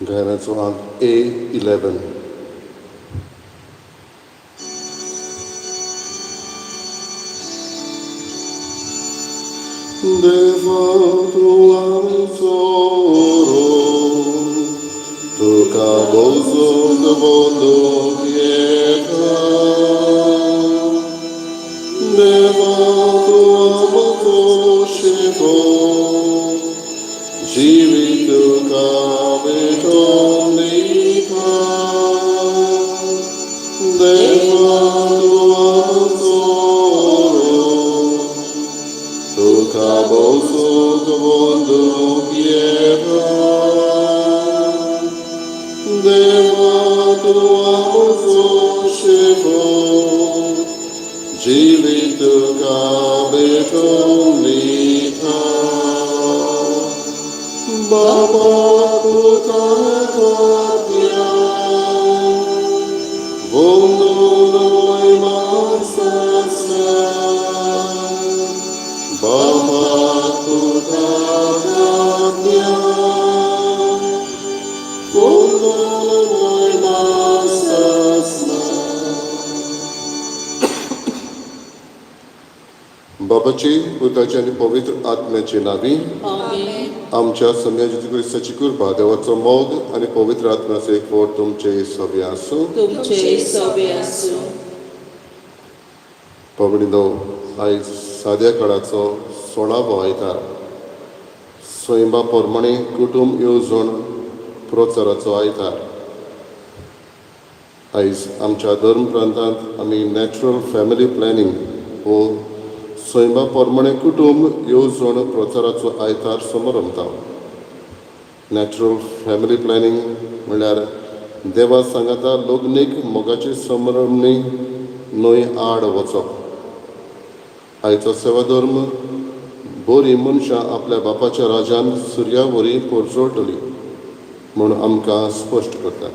गायनाचो अंक A11. Devoto amsoro, tuca bozo de bondo pieta. Devoto amto shivo, jivito kaviton nika. Devoto amsoro, tuca bozo de bondo pieta. Devoto amto shivo, jivito kaviton nika. Baba Putakatya, Vondoroy Masasya. Baba Putakatya, Vondoroy Masasya. बाबाची पुताची आणि पवित्र आत्म्याची नावी आमच्या सम्या जेजू ख्रिस्ताची कृपा देवाचो मोग आणि पवित्र आत्म्याचो एक फोट तुमचे सभे आसूं. पबडिनो आयज साद्या काळाचो 16वो आयतार स्वयंबा पोरमाणे कुटुंब येवजण प्रोत्साराचो आयतार. आयज आमच्या धर्म प्रांतांत आमी नॅचरल फॅमिली प्लॅनिंग हो स्वयंबा पोरमाणे कुटुंब येवजण प्रचाराचो आयतार समारंभता. नॅचरल फॅमिली प्लॅनिंग म्हळ्यार देवा सांगाता लग्नीक मोगाची समारंभणी न्हय आड वचप. आयचो सेवा धर्म बरी मनशां आपल्या बापाच्या राजान सुर्या वरी पोरजोळटली म्हूण आमकां स्पश्ट करता.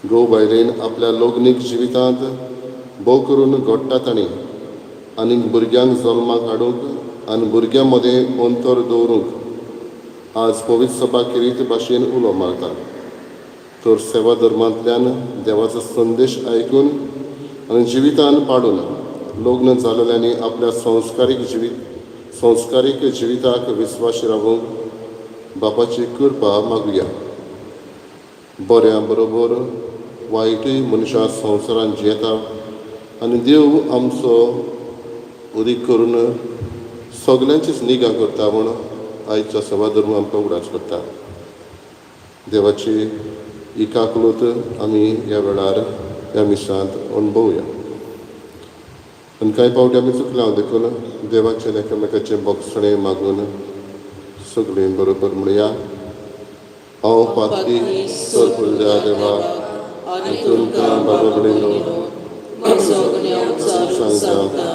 घोव बायलेन आपल्या लग्नीक जिवितांत भोव करून घडटा तांणी आनीक भुरग्यांक जल्माक हाडूंक आनी भुरग्यां मदें अंतर दवरूंक आज पवित्र सभा किरीत भाशेन उलो मारता. तर सेवा धर्मांतल्यान देवाचो संदेश आयकून आनी जिवितान पाडून लग्न जालेल्यांनी आपल्या संस्कारीक जिविताक विस्वाशी रावूंक बापाची कृपा मागुया. बऱ्या बरोबर वायटूय मनशां संवसारांत जियेता आनी देव आमचो उदीक करून सगल्यांचीच निगा करता म्हूण आयच्या सेवा धर्म आमकां उडाच करता. देवाची इकाकुलत आमी ह्या वेळार ह्या मिसांत अणभवया. आनी कांय फावटी आमी चुकल्या देखून देवाचें एकामेकाचें बोगसणें मागून सगळीं बरोबर म्हणया. हांव पातकी सरपुल्या देवाक आनी तुमकां बाबा कडेन सांगता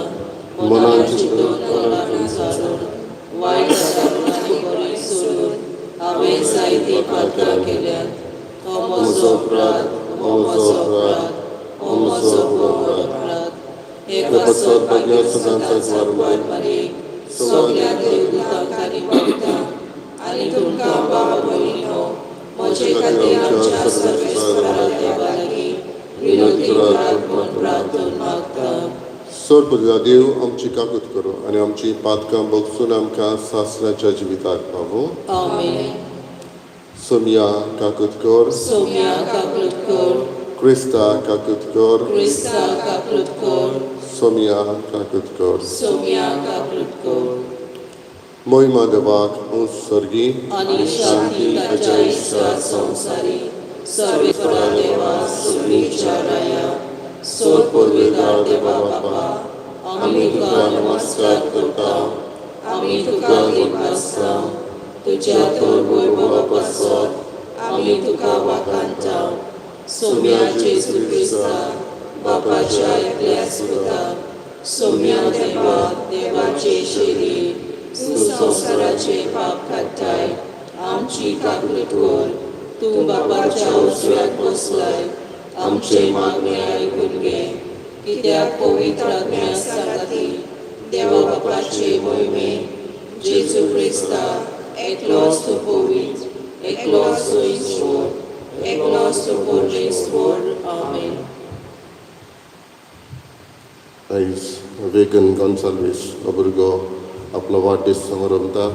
मनान चिंतून तोंडांतल्यान जाणून वायट आनी बरें सोडून हांवें जायती पातकां केल्यात. हो म्हजो अपराध, हो म्हजो अपराध, हो म्हजो अपराध. हे कसर भाग्य सदांचो वार मारीक सगळ्या देवदूतांक आनी भक्तांक आनी तुमकां बाबा भयणीनो म्हजे खातीर आमच्या सर्वेस्परा देवा लागीं विनंती करात म्हूण प्रार्थना मागता. सरपुजा देव आमची काकूत करो आनी आमची पातकां बगसून आमकां सासऱ्याच्या जिविताक पावो. सोमिया काकूत कर, क्रिस्ता काकूत कर, सोमिया काकूत कर. मोहिमा देवाक उत्सर्गी आनी शांती ताच्या इश्टात संवसारी सर्वेस्परा देवा सुर्णीच्या राया सोर पुर्विदार देवा बापा आमी तुका नमस्कार करता. आमी तुका गीत वाजता. तुज्या तोर वैभवा पासत आमी तुका वाखाणटा. सोम्या जेजू क्रिस्ता बापाच्या एकल्या सुता सोम्या देवा देवाचे शेरी तूं संवसाराचे पाप काडटाय. आमची काकूट कर. तूं बापाच्या उजव्याक बसलाय. आमचे मागणे आयकून घे. कित्याक पवित्र आज्ञा सांगाती देवा बापाचे मोहिमे जेजू क्रिस्ता एकलोच तूं पवित्र ekloso Isur, ekloso por Isur. Amen. आयज वेगन गॉन्साल्वीस हो भुरगो आपलो वाडदीस समारंभता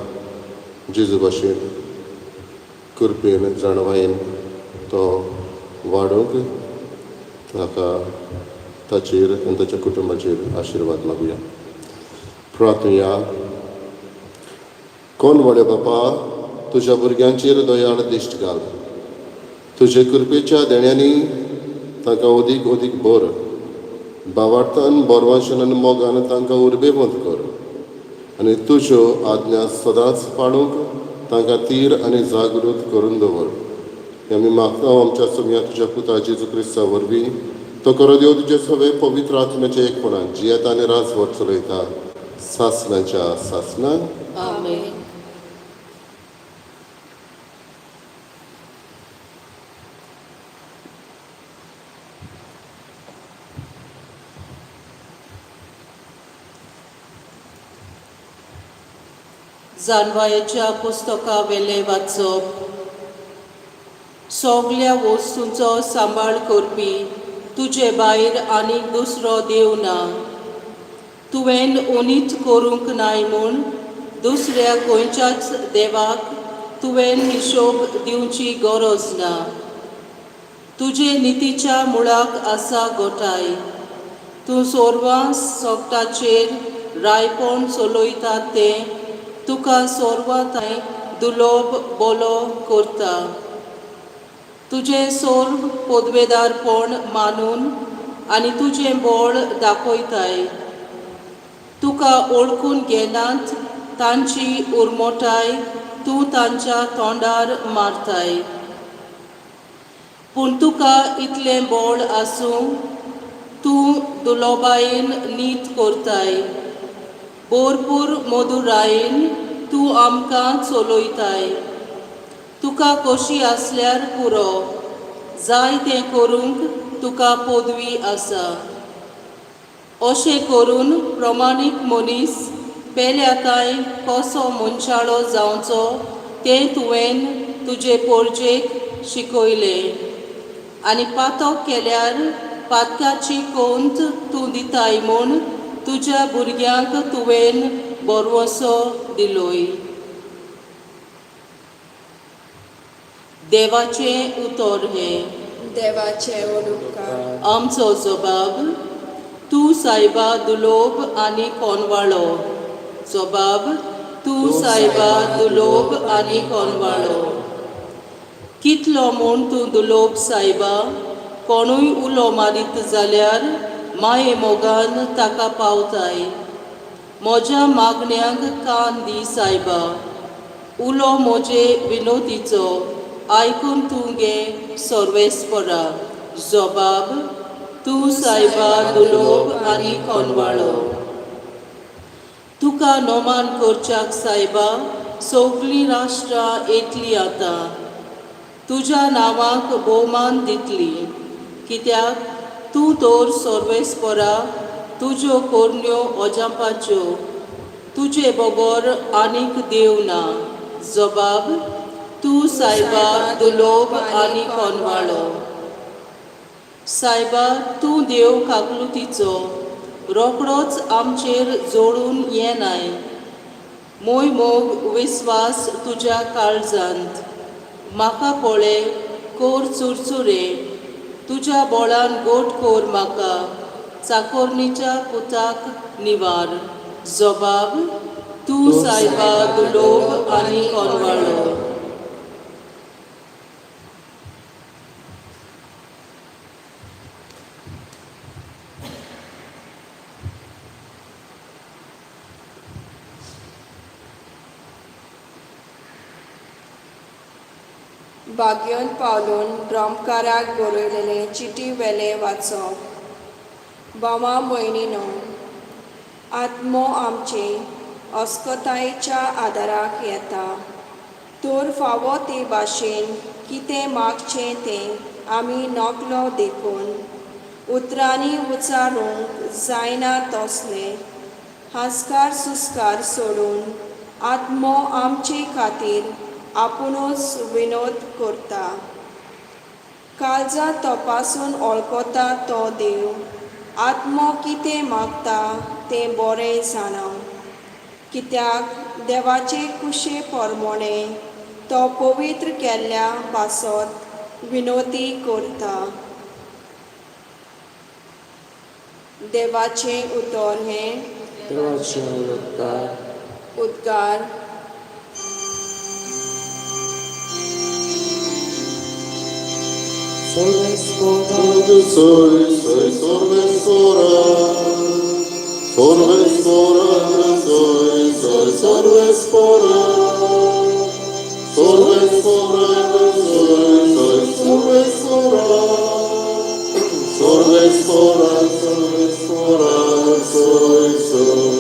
जेजू भाशेन कृपेन जाणवायेन तो वाडोवंक ताका ताचेर आनी ताच्या कुटुंबाचेर आशिर्वाद मागुया. प्रार्थया. कोण व्हडे बापा, तुज्या भुरग्यांचेर दयाळ दिश्ट घाल. तुजे कृपेच्या देण्यांनी तांकां ओदीक ओदीक बर, भावार्थान बोरवाशेन मोगान तांकां उर्बेवंत कर आनी तुज्यो आज्ञा सदांच पाळूंक तांकां तीर आनी जागृत करून दवर. आमी मागता आमच्या सगळ्या तुज्या पुता जेजू क्रिस्ता वरवीं तो करो देव तुजे सगळे पवित्र आत्म्याच्या एकपणान जियेता आनी राजभर चलयता सासणाच्या सासणान. आमेन. जानवायेच्या पुस्तका वेले वाचप. सगळ्या वस्तूंचो सांबाळ करपी तुजे भायर आनीक दुसरो देव ना. तुवें उनीत करूंक नाय म्हूण दुसऱ्या खंयच्याच देवाक तुवें हिशोब दिवची गरज ना. तुजे नितीच्या मुळाक आसा गोठाय. तूं सोर्वां सोगटाचेर रायपण चलयता तें तुका सोर्वां थंय दुलोब बोलो करता. तुजें सोर्व पदवेदारपण मानून आनी तुजें बळ दाखयताय. तुका ओळखून घेनात तांची उर्मोटाय तूं तांच्या तोंडार मारताय. पूण तुका इतलें बळ आसूं तूं दुलोबायेन नीत करताय. भरपूर मधुरायेन तूं आमकां चलयताय. तुका कशी आसल्यार पुरो, जाय तें करूंक तुका पदवी आसा. अशें करून प्रमाणीक मनीस पेल्याकाय कसो मनशाळो जावचो तें तुवें तुजे पोरजेक शिकयलें. आनी पातक केल्यार पातकाची कोंत तूं दिताय म्हूण तुज्या भुरग्यांक तुवें बोरवोसो दिलोय. देवाचें उतर हें. देवाचे उपकार. आमचो जबाब. तूं सायबा दुलोब आनी कोनवाळो. जबाब. तूं सायबा दुलोब आनी कोनवाळो. कितलो म्हूण तूं दुलोब सायबा. कोणूय उलो मारीत जाल्यार माये मोगान ताका पावताय. म्हज्या मागण्यांक कान दी सायबा. उलो म्हजे विनोदीचो आयकून तूं गे सर्वेस्परा. जबाब. तूं सायबा दुलोब आनी कोनवाळो. तुका नोमान करच्याक सायबा सगळीं राष्ट्रां येतलीं आतां. तुज्या नांवाक भोवमान दितलीं. कित्याक तूं तर सर्वेस्परा तुज्यो कोरण्यो अजापाच्यो. तुजे बगर आनीक देव ना. जबाब. तूं सायबा दुलोब आनी कोनवाळो. सायबा तूं देव काकलुतीचो. रोखडोच आमचेर जोडून येनाय. मोय मोग विस्वास तुज्या काळजांत. म्हाका पळे कोर चुरचुरे. तुज्या बोळान गोट कोर म्हाका. चाकोरणीच्या पुताक निवार. जबाब. तूं सायबा दुलोब आनी कोनवाळो. भाग्योन पावलून ब्रह्मकाराक बरयलेले चिटी वेले वाचप. भावा भयणीनो, आत्मो आमचे अस्कोतायेच्या आदाराक येता. तर फावो ते भाशेन कितें मागचें तें आमी नकलो देखून उतरांनी उचारूंक जायना तसले हास्कार सुस्कार सोडून आत्मो आमचे खातीर आपुणूच विनोद करता. काळजां तपासून वळखता तो देव, आत्मो कितें मागता तें बरें जाणा. कित्याक देवाचे कुशे पोरमोणे तो पवित्र केल्ल्या पासत विनोदी करता. देवाचें उतर हें देवाचें उद्गार. Solves fora, Soy, sorbes fora, sorbes fora, soy, sorbes fora, sorbes fora, soy, sorbes fora, sorbes fora, soy.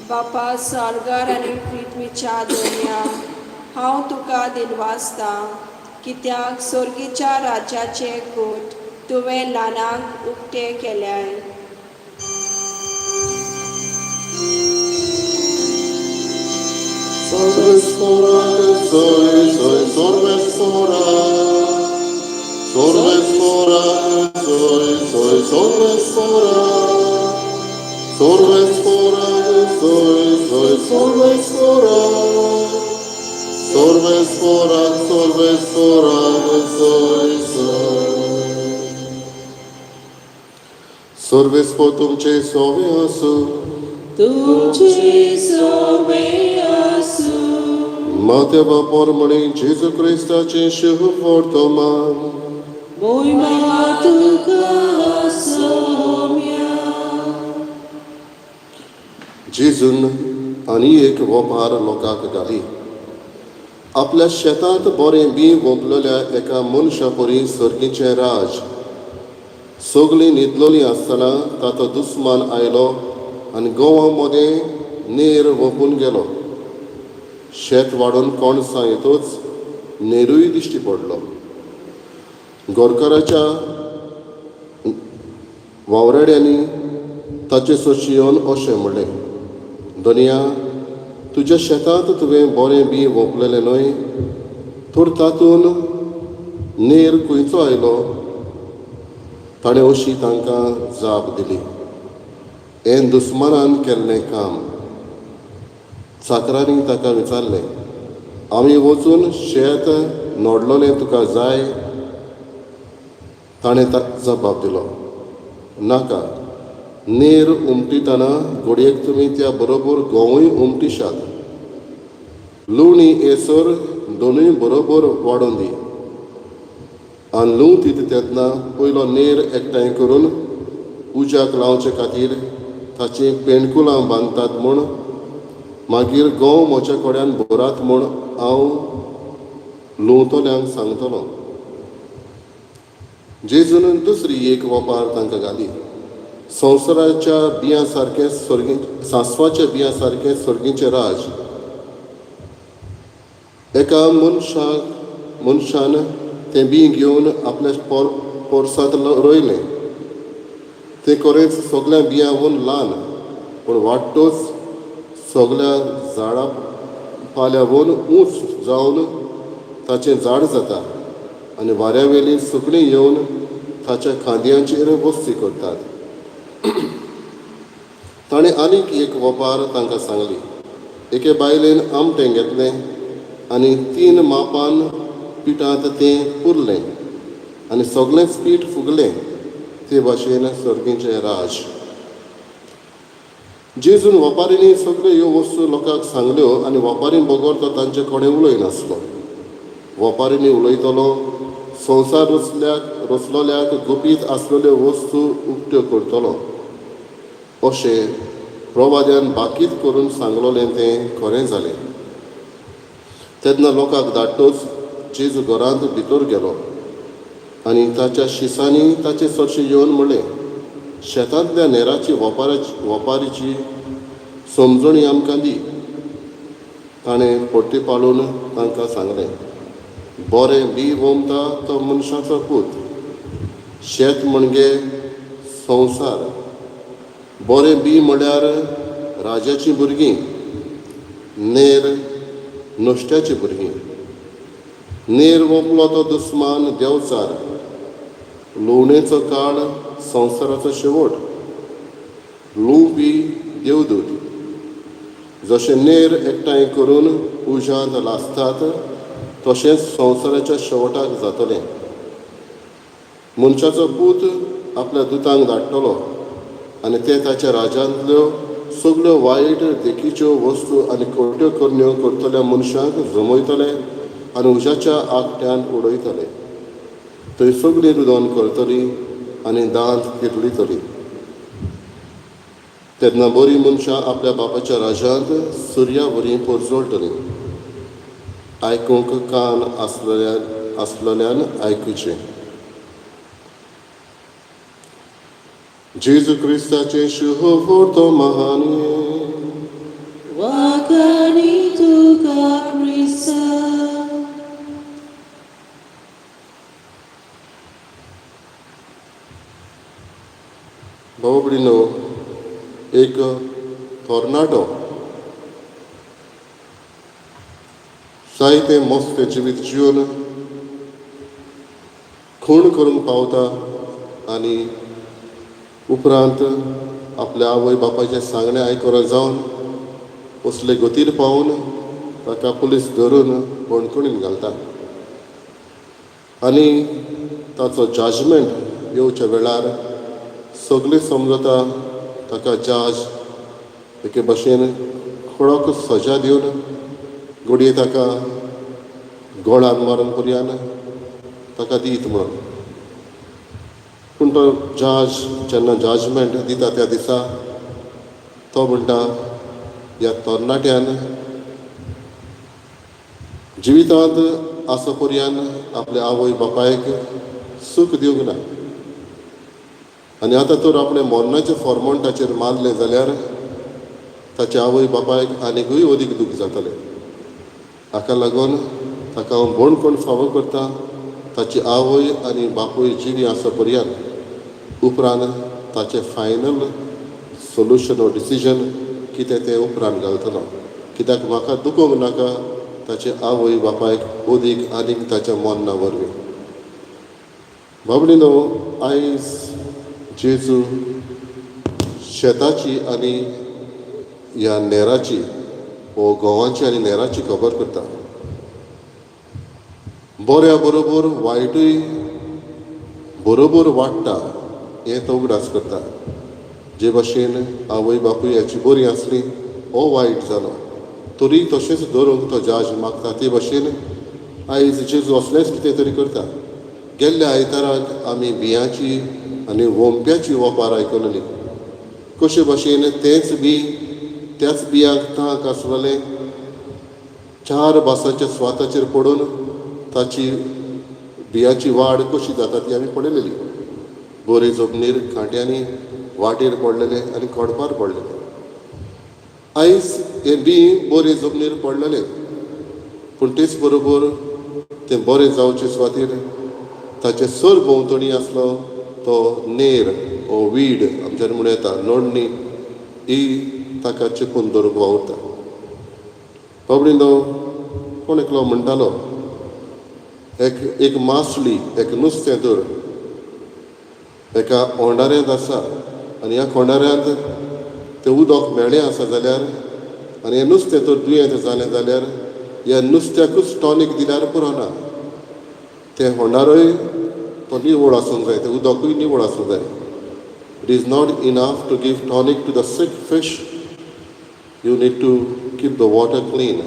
बापा स्वर्गार आनी पृथ्वीच्या दोनया, हांव तुका दिनवासता. कित्याक सर्गीच्या राज्याचे कूट तुवें ल्हानांक उक्तें केल्याय. Sorbes fora, soy, sorbes fora, sorbes fora, soy, sorbes fora, sorbes fora, soy, sorbes fora, sorbes fora, soy. Sorbes po तुमचे सोवे आसू, तुमचे सोबे आसू. Mateva pormoni Jesu Christaचे शुभ वर्तमान. मोहिमा तुका सोम्या. जेजून आनी एक वोपार लोकांक घाली. आपल्या शेतांत बरें बी वोपलेल्या एका मनशा परी सर्गीचें राज. सगळीं न्हिदलोलीं आसतना ताचो दुस्मान आयलो आनी गोवा मदें नेर वोपून गेलो. शेत वाडून कोणसां येतूच नेरूय दिश्टी पडलो. गोरकाराच्या वावराड्यांनी ताचे सोशी येवन अशें म्हणलें, दोनिया, तुज्या शेतांत तुवें बरें बी वोपलेलें न्हय, तर तातूंत नेर खंयचो आयलो? ताणें अशी तांकां जाप दिली, हें दुस्मानान केल्लें काम. चाकरांनी ताका विचारलें, आमी वचून शेत नोडलोलें तुका जाय? ताणें जबाब दिलो, नाका. नेर उमटितना घडयेक तुमी त्या बरोबर गोंवूय उमटिशात. लुवणी येसर दोनूय बरोबर वाडोवन दी. आनी लूं दिता तेन्ना पयलो नेर एकठांय करून उज्याक लावचे खातीर ताची पेंडकुलां बांदतात म्हूण, मागीर गोंव म्हज्या कोड्यान भरात म्हूण हांव लुंवतल्यांक सांगतलों. जेजून दुसरी एक वोपार तांकां घाली. संवसाराच्या बियां सारकें सांसवाच्या बियां सारकें सर्गीचें राज. एका मनशान तें बी घेवन आपल्या पोरसांत रोयलें. तें खरेंच सगळ्या बियांवून ल्हान, पूण वाडटोच सगळ्या झाडां पाल्यावून ऊंच जावन ताचें झाड जाता आनी वाऱ्यावेलीं सुकणीं येवन ताच्या खांदयांचेर वस्ती करतात. ताणें आनीक एक वोपार तांकां सांगली. एके बायलेन आमटें घेतलें आनी 3 मापान पिठांत तें पुरलें आनी सगळेंच पीठ फुगलें. ते भाशेन सर्गीचें राज. जेजून वपारींनी सगळ्यो ह्यो वस्तू लोकांक सांगल्यो आनी वपारी बगोर तो तांचे कडेन उलयनासलो. वपारींनी उलयतलो, संवसार रचलोल्याक गुपीत आसलेल्यो वस्तू उक्त्यो करतलो. अशें प्रवाद्यान बाकीत करून सांगलोलें तें खरें जालें. तेन्ना लोकांक धाडटोच जेजू घरांत भितर गेलो आनी ताच्या शिसांनी ताचे चडशे येवन म्हणलें, शेतांतल्या नेराची वपारीची समजणी आमकां दी. ताणें पट्टी पाळून तांकां सांगलें, बरें बी वोमता तो मनशाचो पूत. शेत म्हणजे संवसार. बरें बी म्हळ्यार राजाचीं भुरगीं. नेर नुस्त्याची भुरगीं. नेर ओंपलो तो दुस्मान देंवचार. लुवणेचो काळ संवसाराचो शेवट. लुवपी देवदूत. जशें नेर एकठांय करून उज्यांत लासतात तशेंच संवसाराच्या शेवटाक जातलें. मनशाचो पूत आपल्या दुतांक धाडटलो आनी ते ताच्या राज्यांतल्यो सगळ्यो वायट देखीच्यो वस्तू आनी खोट्यो करण्यो करतल्या मनशांक जमयतले आनी उज्याच्या आगट्यान उडयतले. थंय सगळीं रुदोन करतलीं आनी दांत किर्लितलीं. तेन्ना बरीं मनशां आपल्या बापाच्या राज्यांत सुर्या वरीं परजोळटलीं. आयकूंक कान आसलेल्यान आयकुचें. जेजू क्रिस्ताचें शुभ तो महानी. Wakani tuka Krista. भाऊ भयणीनो, एक टॉर्नाडो जायते मोस्ते जिवीत जिवन खूण करूंक पावता आनी उपरांत आपल्या आवय बापायचें सांगणें आयकोना जावन असले गतीर पावून ताका पुलीस धरून बंदखणींत घालता आनी ताचो जजमेंट येवच्या वेळार सगळीं समजता ताका जज एके भाशेन कडक सजा दिवन घडये ताका गोळान मारून पर्यान ताका दीत म्हणून. पूण तो जज जेन्ना जजमेंट दिता त्या दिसा तो म्हणटा ह्या तरणाट्यान जिवितांत आसा पर्यान आपल्या आवय बापायक सूख दिवंक ना आनी आतां तर आपणे मोन्नाच्या फॉर्मंटाचेर मारलें जाल्यार ताच्या आवय बापायक आनिकूय अदीक दूख जातलें. हाका लागून ताका हांव बंदखण फावो करता ताची आवय आनी बापूय जिवी आसा पर्यान उपरांत ताचें फायनल सोल्युशन वा डिसिजन कितें तें उपरांत घालतलो. कित्याक म्हाका दुखोवंक नाका ताचे आवय बापायक अदीक आनीक ताच्या मोन्ना वरवीं. बाबडीनो, आयज जेजू शेताची आनी ह्या नेराची वो गोवांची आनी नेराची खबर करता. बऱ्या बरोबर वायटूय बरोबर वाडटा हें तो उगडास करता. जे भाशेन आवय बापूय हेची बरी आसली हो वायट जालो तरी तशेंच धरूंक तो जज मागता. ते भाशेन आयज जेजू असलेंच कितें तरी करता. गेल्ल्या आयताराक आमी बियांची आनी वोंप्याची वोपार आयकलेलीं. कशे भाशेन तेच बी त्याच बियांक तांक आसलेलें 4 भासाच्या स्वाताचेर पडून ताची बियांची वाड कशी जाता ती आमी पळयलेली. बरे जमनीर खांट्यांनी वाटेर पडलेले आनी खोडपार पडलेले. आयज हे बी बरे जमनीर पडलेले पूण तेच बरोबर तें बरें जावचे सुवातेर ताचे सर भोंवतणी आसलो तो नेर ओ वीड आमच्यान म्हूण येता नोडणी ही ताका चिपून धरूंक वावुरता. बाबडीनो, कोण एकलो म्हणटालो एक मासली एक नुस्तें धर एका होंडाऱ्यांत आसा आनी ह्या होंडाऱ्यांत तें उदक मेळ्ळें आसा जाल्यार आनी हें नुस्तें तर दुयेंत जालें जाल्यार ह्या नुस्त्याकूच टॉनीक दिल्यार पुरो ना. तें होंडारोय तो निवळ आसूंक जाय, तें उदकूय निवळ आसूंक जाय. It is not enough to give tonic to the sick fish. You need to keep the water clean.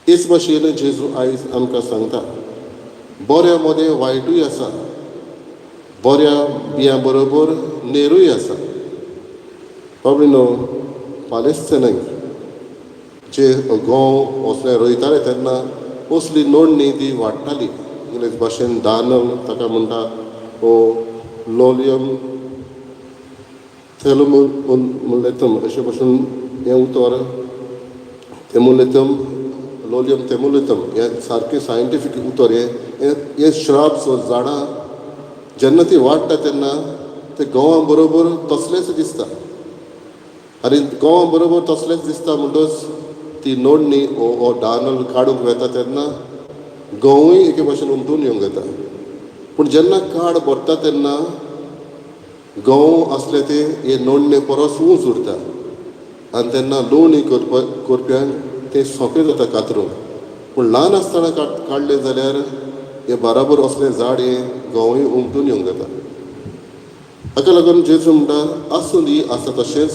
हेच भाशेन जेजू आयज आमकां सांगता बऱ्या मदें वायटूय आसा, बऱ्या बियां बरोबर नेरूय आसा. बाबडीनो, पालेस्तानाक जे गंव असले रोयताले तेन्ना असली नोंदणी ती वाडटाली. इंग्लीश भाशेन दानल ताका म्हणटा ओ लोलियम थेमुलेतम अशे भाशेन हें उतर थेमुलेतम लोलियम थेमुलेतम हें सारकें सायंटिफीक उतर. हे श्राब्स वा झाडां जेन्ना ती वाडटा तेन्ना ते गोवां बरोबर तसलेच दिसता आनी गोवां बरोबर तसलेच दिसता म्हणटच ती नोंदणी हो दानल काडूंक वेता तेन्ना गंवूय एके भाशेन उमटून येवंक येता. पूण जेन्ना कार्ड भरता तेन्ना गंव असले ते हे नोंदणी परस उंच उरता आनी तेन्ना लोणी करप्यांक ते सोंपें जाता कातरूंक. पूण ल्हान आसतना काडलें जाल्यार हे बराबर असलें झाड हे गंवूय उमटून येवंक येता. हाका लागून जेजू म्हणटा आसूं दी आसा तशेंच,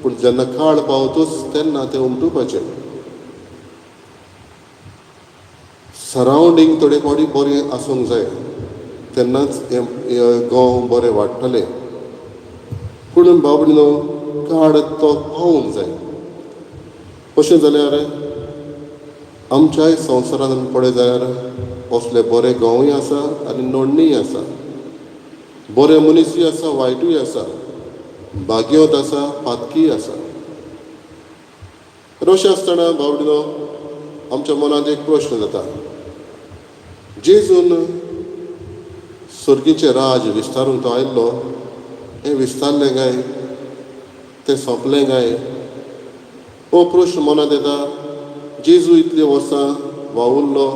पूण जेन्ना काळ पावतूच तेन्ना तें उमटुपाचें. सरावंडींग थोडे फावटी बरें आसूंक जाय तेन्नाच हें गंव बरें वाडटलें. पूण बाबडीनो काळ तो पावूंक जाय. अशें जाल्यार आमच्याय संवसारांत पळय जाल्यार असले बरे गंवूय आसा आनी नोंदणीय आसा. बरे मनीसूय आसा, वायटूय आसा, भाग्यवंत आसा, पातकीय आसा. अशें आसतना बाबडीनो आमच्या मनांत एक प्रश्न जाता. जेजून सर्गीचें राज विस्तारूंक तो आयिल्लो, हें विस्तारलें काय, तें सोंपलें काय, हो प्रश्न मनांत येता. जेजू इतलीं वर्सां वावुरलो,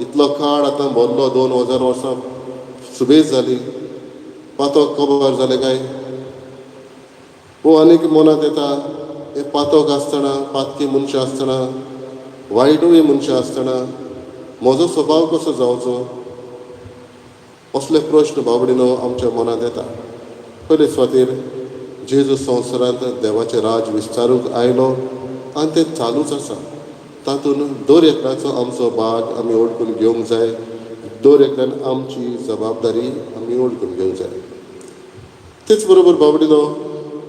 इतलो काळ आतां भरलो, 2000 वर्सां सुबेज जाली, पातोक कबार जालें काय, हो आनीक मनांत येता. हे पातोक आसतना, पातकी मनशां आसतना, वायटूय मनशां आसतना म्हजो स्वभाव कसो जावचो, असले प्रश्न बाबडीनो आमच्या मनांत येता. पयले सुवातेर जेजू संवसारांत देवाचें राज विस्तारूंक आयलो आनी तें चालूच आसा. तातूंत दर एकल्याचो आमचो भाग आमी ओळखून घेवंक जाय. दर एकल्यान आमची जबाबदारी आमी ओळखून घेवंक जाय. तेच बरोबर बाबडीनो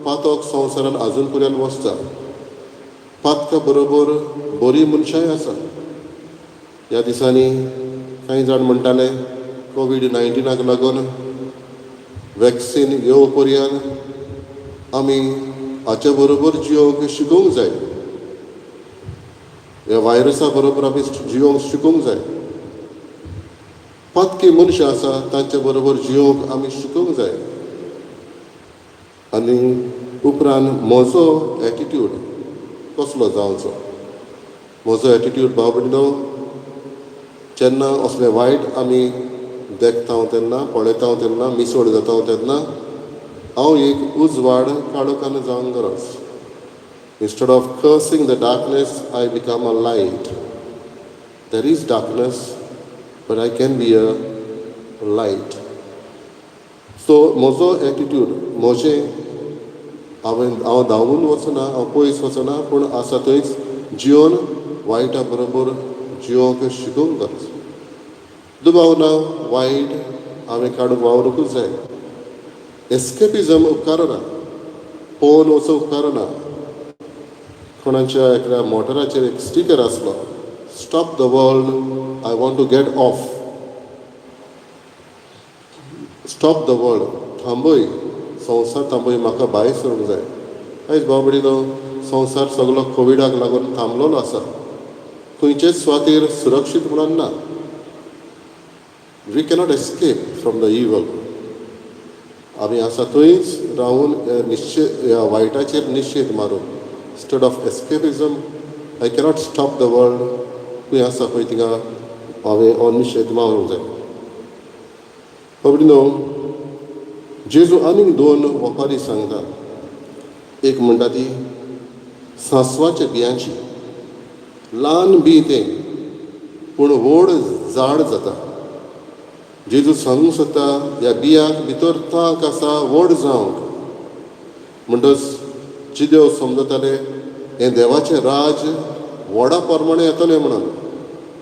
पातोक संवसारान आजून पर्यंत वचता. पातका बरोबर बरीं मनशांय आसा. ह्या दिसांनी कांय जाण म्हणटाले कोविड-19 लागून वॅक्सीन येवं पर्यंत आमी हाचे बरोबर जियोंक शिकूंक जाय. ह्या वायरसा बरोबर आमी जियोंक शिकूंक जाय. पातकी मनशां आसा तांचे बरोबर जियोंक आमी शिकूंक जाय. आनी उपरांत म्हजो एटिट्यूड कसलो जावचो. म्हजो एटिट्यूड बाबडीनो जेन्ना असलें वायट आमी देखता तेन्ना, पळयता तेन्ना, मिसवड जाता तेन्ना हांव एक उजवाड काळोखान जावंक गरज. Instead of cursing the darkness, I become a light. There is darkness, but I can be a light. So म्हजो एटिट्यूड, हांव धांवून वचना, हांव पयस वचना, पूण आसा थंयच जियोन वायटा बरोबर जियोंक शिकूंक गरज. दुबावना वायट हांवें काडूंक वावरूंकूच जाय. एस्केपिजम उपकारना, पोवन वचूंक उपकारना. कोणाच्या एका मोटराचेर एक स्टिकर आसलो, stop the world, I want to get off. Stop the world, थांबय, संवसार थांबय, म्हाका भायर सरूंक जाय. आयज बाबडीनो संवसार सगळो कोविडाक लागून थांबलेलो आसा. खंयचेच सुवातेर सुरक्षीत म्हणून ना. We cannot escape from the evil. आमी आसा थंयच रावून ह्या वायटाचेर निश्चेत मारून. Instead of escapism, I cannot stop the world. खंय आसा पळय थिंगा हांवें हो निश्चेत मारूंक जाय. बाबडीनो जेजू आनीक 2 ओपारी सांगता. एक म्हणटा ती सांसवाच्या बियांची. ल्हान बी तें, पूण व्हड झाड जाता. जेजू सांगूंक सोदता ह्या बियांक भितर तांक आसा व्हड जावंक. म्हणटच चिदेव समजताले हें देवाचें राज व्हडा प्रमाणे येतलें म्हणून.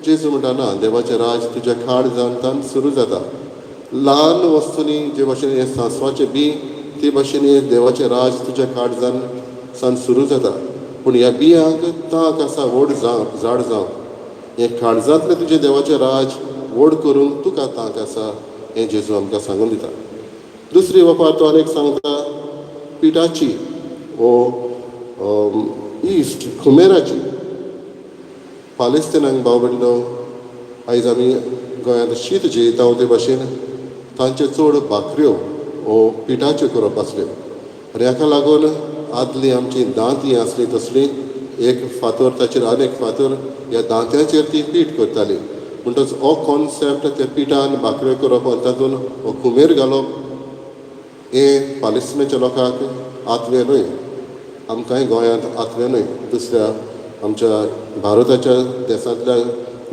जेजू म्हणटा ना, देवाचें राज तुज्या काळजांतल्यान सुरू जाता. ल्हान वस्तूंनी जे भाशेन हें सांसवाचें बी, ते भाशेन हें देवाचें राज तुज्या काळजांतल्यान सुरू जाता. पूण ह्या बियांक तांक आसा व्हड झाड जावंक. हें काळजांतलें तुजें देवाचें राज व्हड करूंक तुका तांक आसा, हें जेजू आमकां सांगून दिता. दुसरी वपार तो आनीक सांगता पिठाची इस्ट खुमेराची. पालेस्तिनांक बाबडीनो आयज आमी गोंयांत शीत जेयता ते भाशेन तांचे चड भाकऱ्यो पिठाच्यो करप आसल्यो. आनी हाका लागून आदली आमची दांती आसली तसली एक फातर ताचेर आनीक फातर ह्या दांत्याचेर ती पीठ करताली. म्हणटच हो कॉन्सेप्ट त्या पिठान भाकऱ्यो करप आनी तातूंत हो कुमेर घालप हें पालेस्तिनाच्या लोकांक आतवें न्हय, आमकांय गोंयांत आतवें न्हय, दुसऱ्या आमच्या भारताच्या देशांतल्या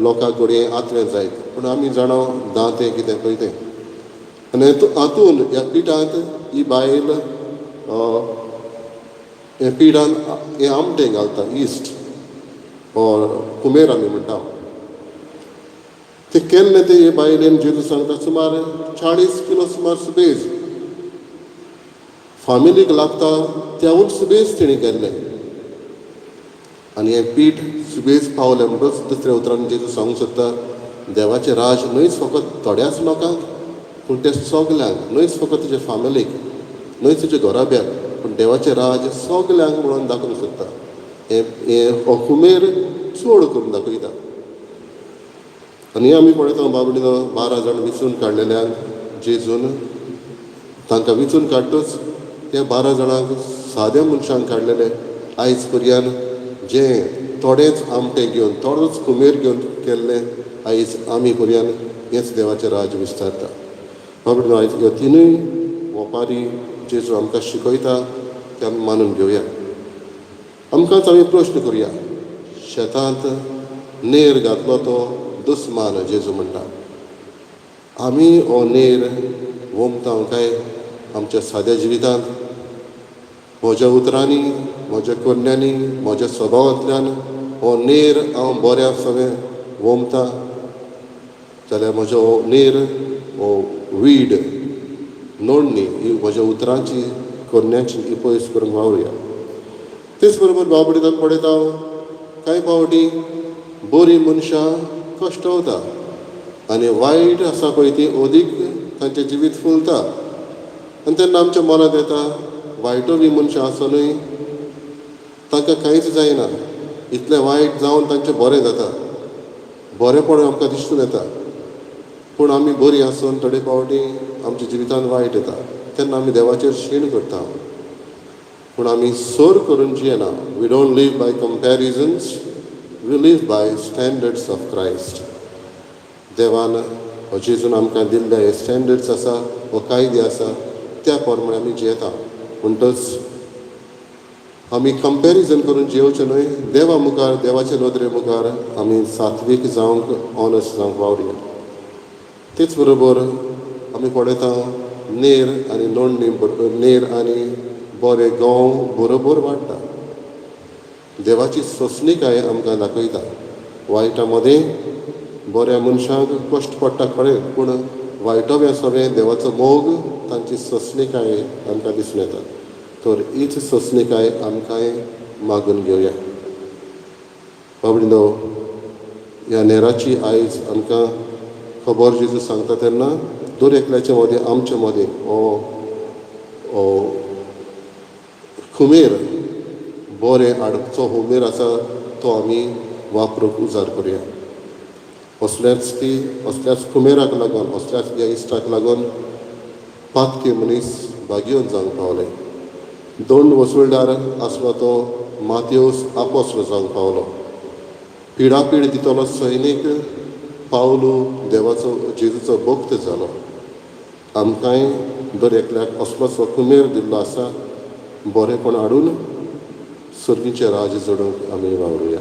लोकांक घडये आतवें जायत. पूण आमी जाणो दांतें कितें पळय तें. आनी हातून ह्या पिठांत ही बायल हे पिठान हें आमटें घालता, इस्ट और कुमेर आमी म्हणटा. ते केल्ले ते हे बायलेन जेजू सांगता सुमार 40 किलो सुमार सुबेज फामिलीक लागता त्याहून सुबेज तिणें केल्लें. आनी हें पीठ सुबेज पावलें म्हणटच दुसऱ्या उतरान जेजू सांगूंक सोदता देवाचें राज न्हयच फकत थोड्याच लोकांक, पूण ते सगल्यांक, न्हयच फकत तुज्या फामिलीक, न्हयच तुज्या घोराब्याक, पूण देवाचें राज सगल्यांक म्हणून दाखोवंक सोदता. हें हो कुमेर चड करून दाखयता. आनी आमी पळयता बाबडीनो 12 जाण विचून काडलेल्यांक जेजून तांकां विचून काडटच त्या 12 जाणांक साद्या मनशांक काडलेले. आयज पर्यान जें थोडेंच आमटें घेवन, थोडोच कुमेर घेवन केल्लें, आयज आमी पर्यान हेंच देवाचें राज विस्तारता. बाबडीनो आयज ह्यो तिनूय ओपारी जेजू आमकां शिकयता ते आमी मानून घेवया. आमकांच आमी प्रश्न करुया. शेतांत नेर घातलो तो दुस्मान जेजू म्हणटा. आमी हो नेर वोमता काय आमच्या साद्या जिवितांत? म्हज्या उतरांनी, म्हज्या कन्यांनी, म्हज्या स्वभावांतल्यान हो नेर हांव बऱ्या सगळें वोमता जाल्यार म्हजो हो नेर, हो वीड, नोंदणी ही म्हज्या उतरांची, कन्यांची ही पयस करूंक वावरुया. तेच बरोबर बाबडीताक पळयता कांय फावटी बरीं मनशां कश्टवता आनी वायट आसा पळय ती अदीक तांचें जिवीत फुलता. आनी तेन्ना आमच्या मनांत येता वायटो बी मनशां आसुनूय तांकां कांयच जायना, इतलें वायट जावन तांचें बरें जाता, बरेंपण आमकां दिसून येता. पूण आमी बरीं आसून थोडे फावटी आमच्या जिवितांत वायट येता. तेन्ना आमी देवाचेर शीण करता. पूण आमी सोर करून जियेना. We don't live by comparisons, we live by standards of Christ. देवान हो जेजून आमकां दिल्ले हे स्टँडर्ड्स आसा, हो कायदे आसा, त्या प्रमाणे आमी जियेता. म्हणटच आमी कंपॅरिजन करून जियोवचें न्हय. देवा मुखार, देवाचे नदरे मुखार आमी सात्वीक जावंक, ऑनस्ट जावंक वावरया. तेच बरोबर आमी पळयता नेर आनी नोंदणी, नेर आनी बरें गंव बरोबर वाडटा. देवाची सोंसणीकाय आमकां दाखयता. वायटा मदें बऱ्या मनशांक कश्ट पडटा खरें, पूण वायटोव्या सगळें देवाचो मोग, तांची सोंसणीकाय आमकां दिसून येता. तर हीच सोंसणीकाय आमकांय मागून घेवया. बाबडीनो ह्या नेराची आयज आमकां खबर जेजू सांगता तेन्ना दर एकल्याच्या मदें, आमच्या मदें हो खुमेर, बरें हाडचो उमेर आसा तो आमी वापरूंक उजार करुया. असल्याच खुमेराक लागून, असल्याच ह्या इश्टाक लागून पातकी मनीस भाग्यवन जावंक पावले. 2 वसुलदार आसलो तो माथ्योस आपोस्ल जावंक पावलो. पिडापीड दितलो सैनीक पावलू देवाचो, जेजूचो भक्त जालो. आमकांय दर एकल्याक असलोच कुमेर दिल्लो आसा, बरेंपण हाडून सर्गीचें राज जोडूंक आमी वावरुया.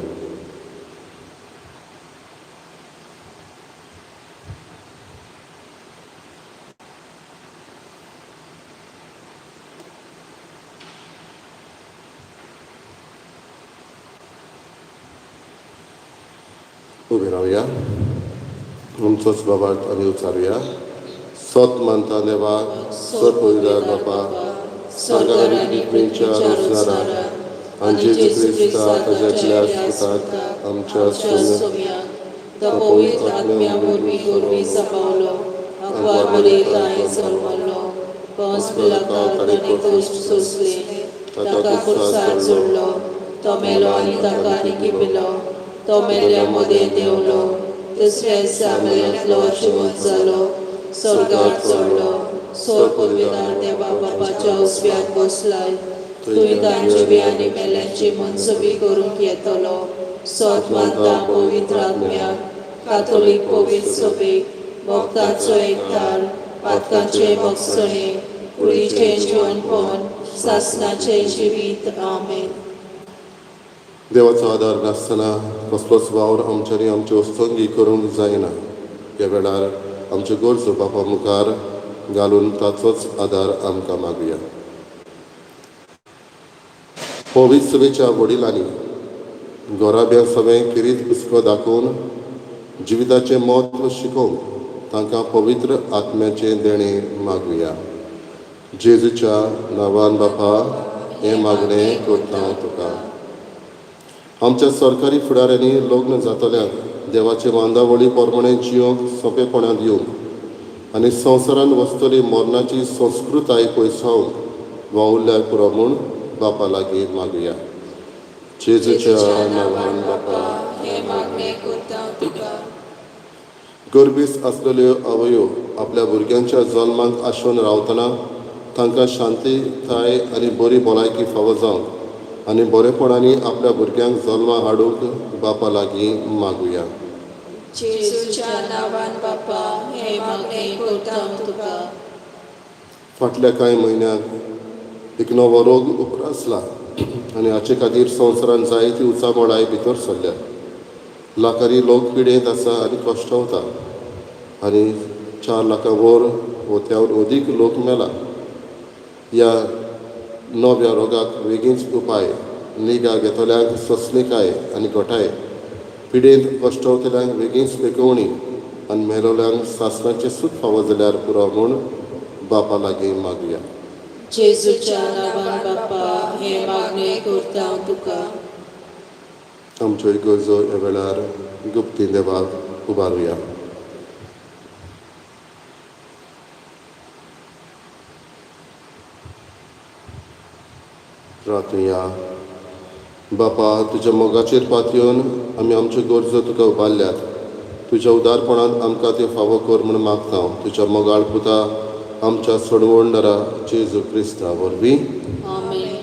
उबे रावया. आमचोच बाबात आमी उचारुया. सत मानता देवा, सत पवित्र बापा, स्वर्गार पृथ्वीच्या रोजगारा आनी जेजू क्रिस्ता ताज्यातल्या सुताक आमच्या सोम्याक तो पवित्र आत्म्या वरवीं सांबाळलो, अखबार बरयता हांवें चलवलो, कंस पिलाताक ताणें कश्ट सोंसले, ताका खुर्सार जोडलो, तो मेलो आनी ताका आनीक पिलो, तो मेल्ल्या मदें देंवलो, तिसऱ्या दिसा मेल्यांतलो जिवंत जालो, स्वर्गार चडलो, सोर पदवीदार देवा बापाच्या उजव्याक बसलाय, तुवें तांचे बी आनी मेल्यांची मनसुबी करूंक येतलो सोत मानता पवित्र आत्म्याक कातोलीक पवित्र सभेक भक्तांचो एकठाण पातकांचे भक्षणे कुडीचें जेवणपण सासणाचें जिवीत आमेन. देवाचो आदार नासतना कसलोच वावर आमच्यानी आमची वस्तुंगी करूंक जायना. ह्या वेळार आमच्यो गरजो बापा मुखार घालून ताचोच आदार आमकां मागुया. पवित्र सभेच्या वडिलांनी घोराब्या सगळें किरीत हुस्को दाखोवन जिविताचें म्हत्व शिकोवंक तांकां पवित्र आत्म्याचें देणें मागुया. जेजूच्या नांवान बापा हें मागणें करता हांव तुका. आमच्या सरकारी फुडाऱ्यांनी लग्न जातल्यांक देवाचे बांदावळी पोरमणें जियोंक सोंपेपणान दिवंक आनी संवसारान वस्तली मरणाची संस्कृताय पयसावंक वावुरल्यार पुरो म्हूण बापा लागीं मागुया. जेजूच्या नांवान बापा हें मागणें करता हांव तुका. गरबीस आसलेल्यो आवयो आपल्या भुरग्यांच्या जल्माक आशोवन रावतना तांकां शांतीताय आनी बरी भलायकी फावो जावंक आनी बरेपणांनी आपल्या भुरग्यांक जल्मा हाडूंक बापा लागीं मागुया. जेजूच्या नांवान बापा हें मागणें करता हांव तुका. फाटल्या कांय म्हयन्यांक एक नवो रोग उप्रासला आनी हाचे खातीर संवसारान जायती उचामळाय भितर सरल्या. लाखांनी लोक पिडेंत आसा आनी कश्टावता आनी 4 लाखां वयर वो त्याहून अदीक लोक मेला. ह्या नव्या रोगाक बेगीनच उपाय निगा घेतल्यांक सोंसणीकाय आनी गोठाय पिडेंत कश्टावतल्यांक बेगीनच बेकवणी आनी मेलोल्यांक सासणाचें सूख फावो जाल्यार पुरो म्हूण बापा लागीं मागुया. जेजूच्या नांवान बापा हें मागणें करता हांव तुका. आमच्यो गरजो ह्या वेळार गुप्ती देवाक उबारुया. प्रार्थुया. बापा तुज्या मोगाचेर पातयेवन आमी आमच्यो गरजो तुका उबारल्यात. तुज्या उदारपणान आमकां त्यो फावो कर म्हूण मागता हांव. तुज्या मोगाळ पुता आमच्या सोडवणदारा जेजू क्रिस्ता वरवीं आमेन.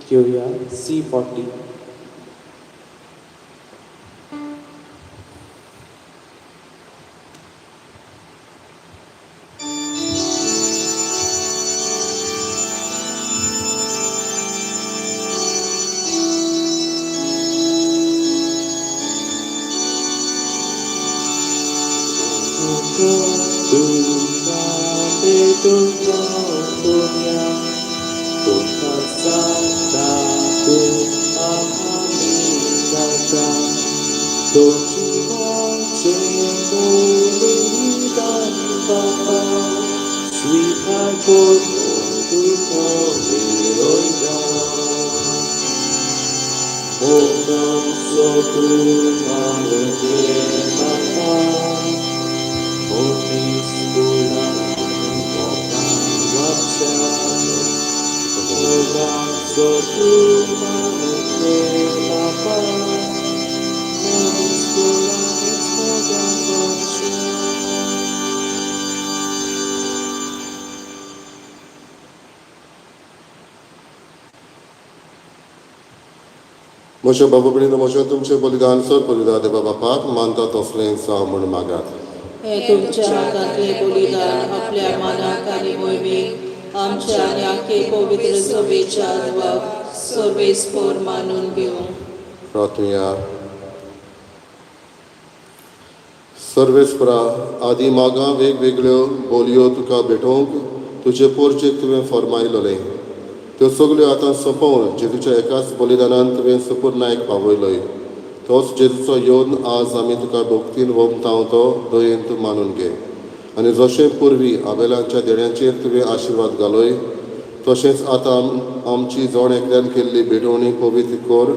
घेऊया C40. म्हज्या बाबा भयणीनो म्हजें तुमचें बलिदान सर बलिदान देवा बापाक मानता तसलें जावं म्हूण मागात. हें तुमच्या हातांतलें बलिदान आपल्या मनाक आनी मोहिमेक आमच्या आनी आख्खे पवित्र सभेच्या आदवाक सर्वेस्पर मानून घेवं. प्रार्थुया. सर्वेस्परा आदी मागां वेगवेगळ्यो बोलयो तुका भेटोवंक तुजे पोरचेक तुवें फरमायलोलें. त्यो सगल्यो आतां सोंपोवन जेजूच्या एकाच बलिदानान तुवें सुपूर्णायक पावयलोय. तोच जेजूचो येवन आज आमी तुका भक्तीन वोमतांव तो दयेंत मानून घे. आनी जशें पुर्वी आबेलाच्या देण्याचेर तुवें आशिर्वाद घालोय तशेंच आतां आमची जोण एकल्यान केल्ली भेटवणी पवित्र कर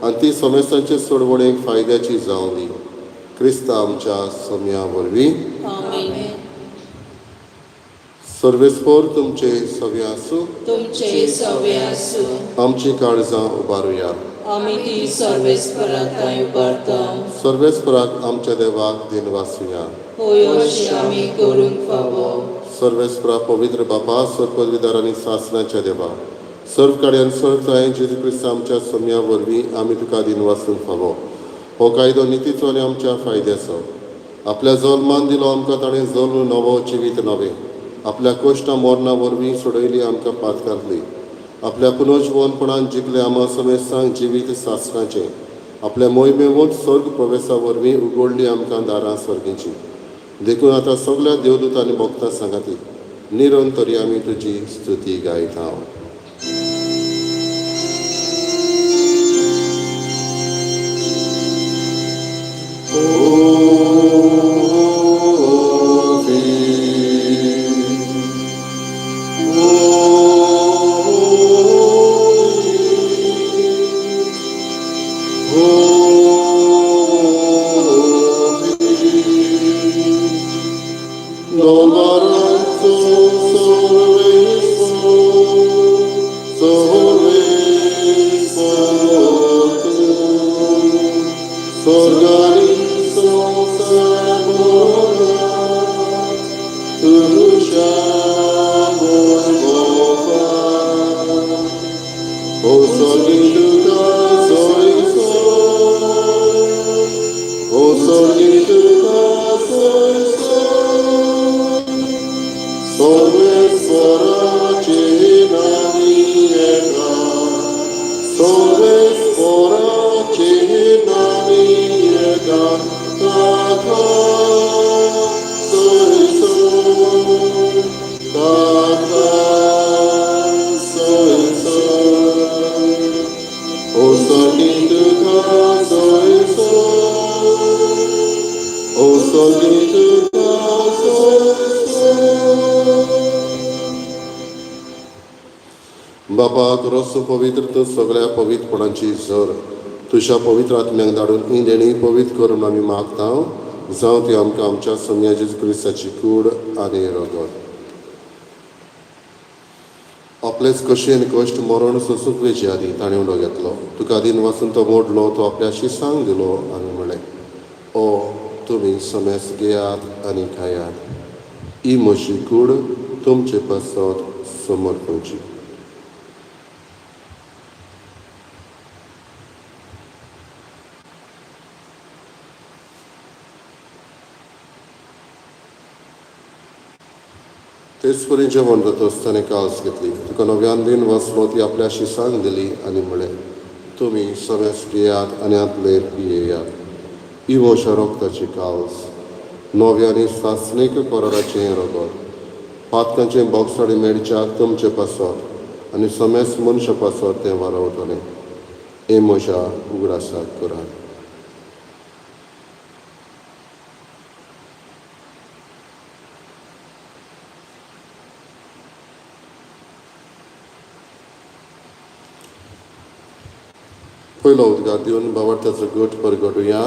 आनी ती समेस्तांचे सोडवणेक फायद्याची जावं दी. क्रिस्ता आमच्या सोम्या वरवीं आमेन. सर्वेस्पर तुमचे सवे आसूं. तुमचे सवे आसूं. आमची काळजां उबारुया. आमी ती सर्वेस्पराक उबारता. सर्वेस्पराक आमच्या देवाक दिनवासुया. होय अशें आमी करूंक फावो. सर्वेस्परा पवित्र बापा सर्व पदवीदार आनी सासणाच्या देवा सर्व कड्यान सर्वताय जेजू क्रिस्त आमच्या सम्या वरवीं आमी तुका दिन वाचूंक फावो. हो कायदो नितीचो आनी आमच्या फायद्याचो. आपल्या जल्मान दिलो आमकां ताणें जल्म नवो जिवीत नवें. आपल्या कोश्टा मोरणा वरवीं सोडयली आमकां पातकांतली. आपल्या पुनर्जीवनपणान जिखले आमा समेस्तांक जिवीत सासणाचें. आपल्या मोहिमेवंत स्वर्ग प्रवेशा वरवीं उगडली आमकां दारां स्वर्गीची. देखून आतां सगळ्या देवदूत आनी भक्तां सांगाती निरंतरी आमी तुजी स्तुती गायता. बापाक रस्तो पवित्र तूं सगळ्या पवित्रपणाची झर तुझ्या पवित्र आत्म्याक धाडून ही देणी पवित्र करून आमी मागता. जावं ती आमकां आमच्या सम्या जेजू क्रिस्ताची कूड आनी रगत. आपलेच कशेन कश्ट मरण सोंसूंक आदी ताणें उलो घेतलो. तुका दिन वाचून तो मोडलो. तो आपल्या शिसांक दिलो आनी म्हळें ओ तुमी समेस घेयात आनी खायात. ही म्हजी कूड तुमचे पसत समर्पणची. तेच परी जेवण जाता आसतना काल्स घेतली. तुका नव्यान दिन वाचलो ती आपल्या शिसांक दिली आनी म्हळें तुमी समेस घेयात आनी आपले पियेयात. ही म्हज्या रोगताची काल्स नव्यानी सासणीक कराराचें रगत. पातकांचें बोगसाडी मेडच्याक तुमचे पासत आनी समेस मनशा पासत तें वारवतलें. हे म्हज्या उगडासाक करात. पयलो उद्गार दिवन बावटाचो गट परगटुया.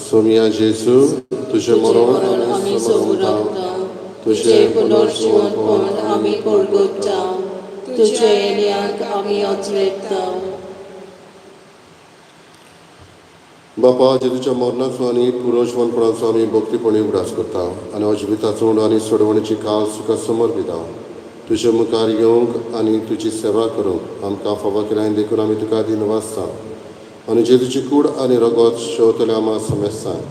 सोमिया जेजू तुझे मरण आमी समोरावता. तुझे पुनर्जीवनपण आमी परगटता. तुझे येण्याक आमी अचवेता. बापा जेजूच्या मरणाचो आनी पुनर्जीवनपणाचो आमी भक्तीपणी उगडास करता आनी अजिविताचो आनी सोडवणेची काल सुका समर्पिता. तुजे मुखार येवंक आनी तुजी सेवा करूंक आमकां फावो केल्यान देखून आमी तुका दिन वाचता आनी जेजूची कूड आनी रगत शेवतले आमा समेस्तांक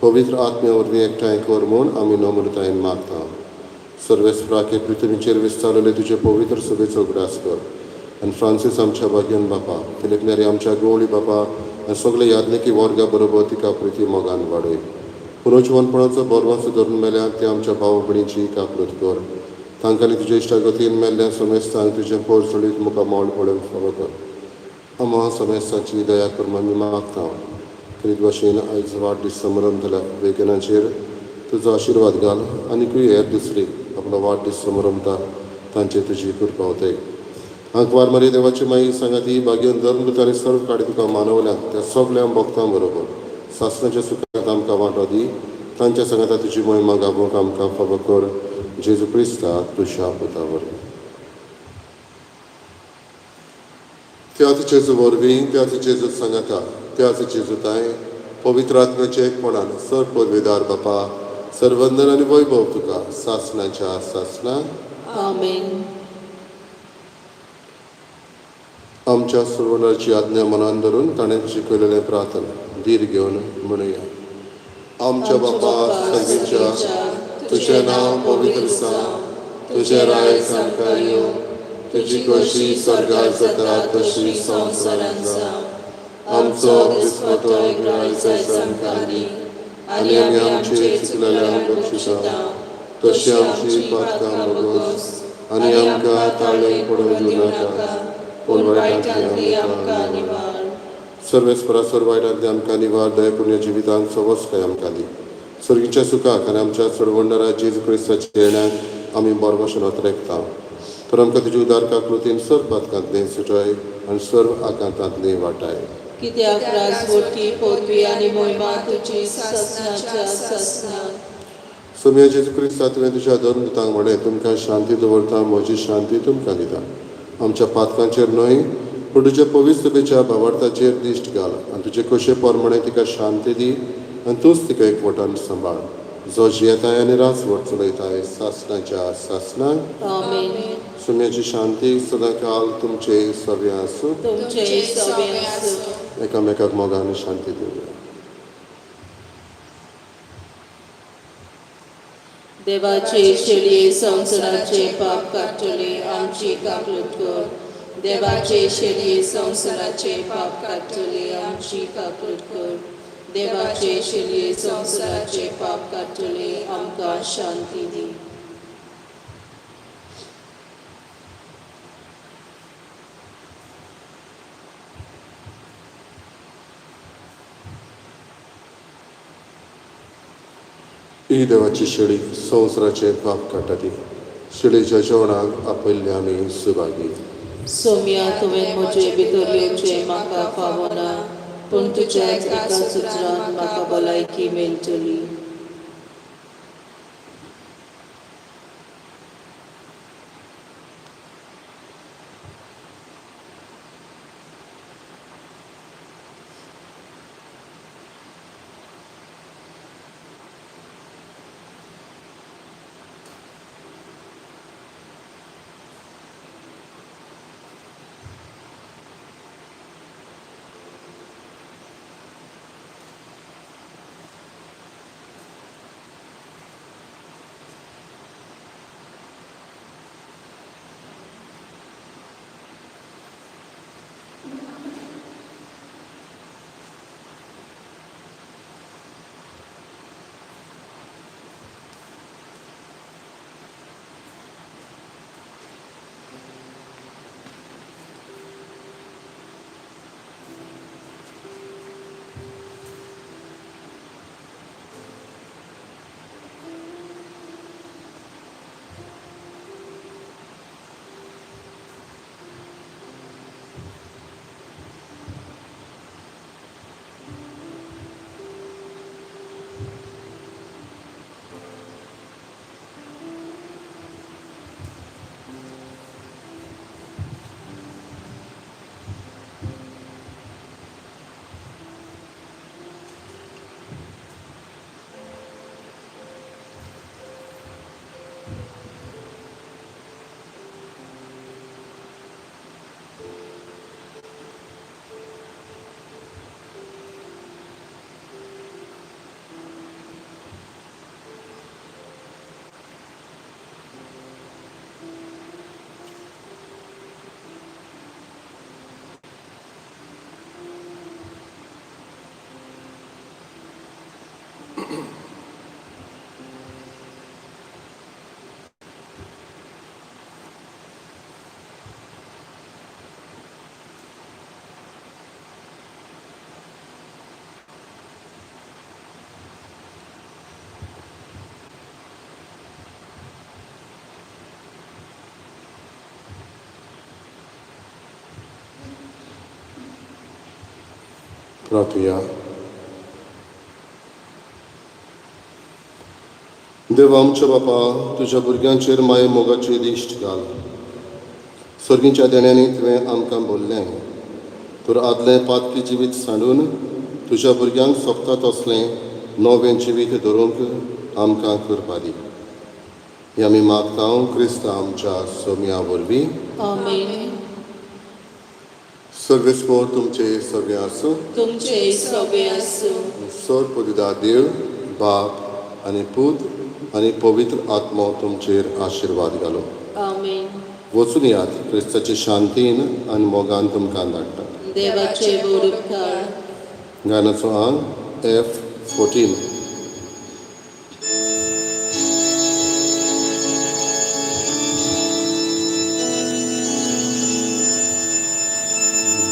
पवित्र आत्मे वरवीं एकठांय कर म्हूण आमी नम्रतायेन मागता. सर्वेस्पराके पृथ्वीचेर विस्तारलेले तुजे पवित्र सभेचो उगडास कर. आनी फ्रांसीस आमच्या भाग्यन बापा, फिलिप नेरी आमच्या गवळी बापा आनी सगळे यादनिकी वर्गा बरोबर तिका प्रिती मोगान वाडय. पुनर्जीवनपणाचो बोरवांचो धरून मेल्याक ते आमच्या भाव भयणीची कापलत कर. तांकां तुजे इश्टागतीन मेल्ल्या समेस्तांक तुजे पोरसोळीत मुखार मोल पडोवंक फावो कर. आमा समेस्ताची दया करून आमी मागता. खरीत भाशेन आयज वाडदीस समारंभांतल्या वेगनाचेर तुजो आशिर्वाद घाल आनीकूय हेर दुसरी आपलो वाडदीस समारंभां तांचेर तुजी कृपा उदय. आंकवार मारी देवाची माई सांगाती भाग्यवन धर्मदूत आनी सर्व काडी तुका मानवल्याक त्या सगळ्या भक्तां बरोबर सासणाच्या सुखांत आमकां वांटो दी. तांच्या सांगाता तुजी महिमा गाबोवंक आमकां फावो कर. जेजू क्रिस्ता तुज्या पुता वरवीं. त्याच जेजू वरवीं त्याच जेजू सांगाता त्याच जेजूताय पवित्र आत्म्याचे एकपणान सर्व पदवीदार बापा सर्वंदर आनी वैभव तुका सासणाच्या सासणाक आमेन. आमच्या सुरवणाची आज्ञा मनान धरून ताणें शिकयलेलें प्रार्थना धीर घेवन म्हणुया. आमच्या बापा सगळीच्या तुझें नांव पवित्र जावं, तुझें रायज आमकां येवं, तुजी कशी स्वर्गांत जाता तशी संवसारांत जावं. आमचो दिसपतो रायज आमकां दी, आनी आमी आमचे चुकलेल्यांक बक्षिता, तशी आमची पातकां मागोस, आनी आमकां ताळें पडूंक दिनाका, पूण वायटांतली आमकां निवार. सर्वेस्परासोर वायटांतली आमकां निवार, दयपुण्य जिवितांचो वस्ताय आमकां दी. सर्गीच्या सुखाक आनी आमच्या सोडवणारा जेजू क्रिस्ताच्या येण्याक आमी बरो भशेन वतरेकता. तर आमकां तुज्या उदारका कृतीन सर्व पातकांतली सुटय आनी सर्व आकांतांतली वाटाय. कित्याक राजवटी पोरवी आनी मोहिमा तुजी ससनाच्या ससनान. सोम्या जेजू क्रिस्ता तुवें तुज्या धर्मदूतांक म्हळें, तुमकां शांती दवरता, म्हजी शांती तुमकां दिता. आमच्या पातकांचेर न्हय पूण तुज्या पवित्र सभेच्या भावार्थाचेर दिश्ट घाल आनी तुजे कशे पोरमणे तिका शांती दी आनी तूंच तिका एकवटान सांबाळ, जो जियेताय आनी राजवट चलयताय सासणाच्या सासणाक आमेन. सुम्याची शांती सदां काल तुमचे सव्य आसूं. तुमचे सवे आसूं. एकामेकाक मोगान शांती दिवया. देवाचे शेळये संवसाराचे पाप काडटले आमची काकूट कर. देवाचे शेळये संवसाराचे पाप काडटले आमची काकूट कर. देवाचे शेळये संवसाराचे पाप काडटले आमकां शांती दी. ही देवाची शेळी संवसाराचे पाप काडटाली. शेळीच्या जेवणाक आपयल्ले आमी सुभागी. सोम्या तुवें म्हजे भितर येवचें म्हाका फावना, पूण तुज्याच एका सुत्रान म्हाका भलायकी मेळटली. प्रार्थया. देव आमच्या बापा, तुज्या भुरग्यांचेर माये मोगाची दिश्ट घाल. सर्गीच्या देण्यांनी तुवें आमकां बोल्लें, तर आदलें पातकी जिवीत सांडून तुज्या भुरग्यांक सोबता तसलें नवें जिवीत धरूंक आमकां करपा दी. हें आमी मागता क्रिस्ता आमच्या सोम्या वरवीं. आमेन. सर्वेस्पोर तुमचे सगळे आसूं. तुमचे सगळे आसूं. सर्वपदिदा देव बाप आनी पूत आनी पवित्र आत्मो तुमचेर आशिर्वाद घालो. आमेन. वचून यात क्रिस्ताचे शांतीन आनी मोगान तुमकां धाडटा. देवाचे बूड उपकार. गाण्याचो अंक F14.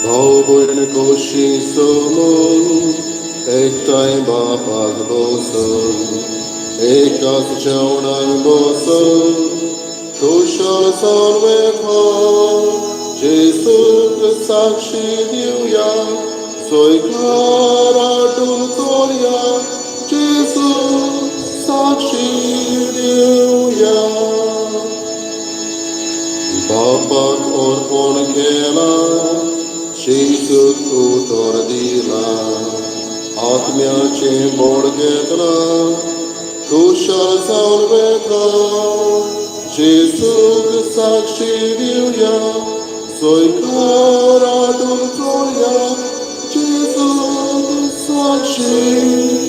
भाव भयण कशी समून एकठांय बापाक बसून एकाच जेवणाक बसून खुशाल सर्वे जेसूक साक्षी दिवया सोयकार आटून चोलया जेसूक साक्षी दिवया. बापाक अर्पण केला जेसूक उतर दिला आत्म्याचे बोड घेतला खुशाल जावन वेता जेसूक साक्षी दिवया सोयकार आटून चोलया जेसूक साक्षी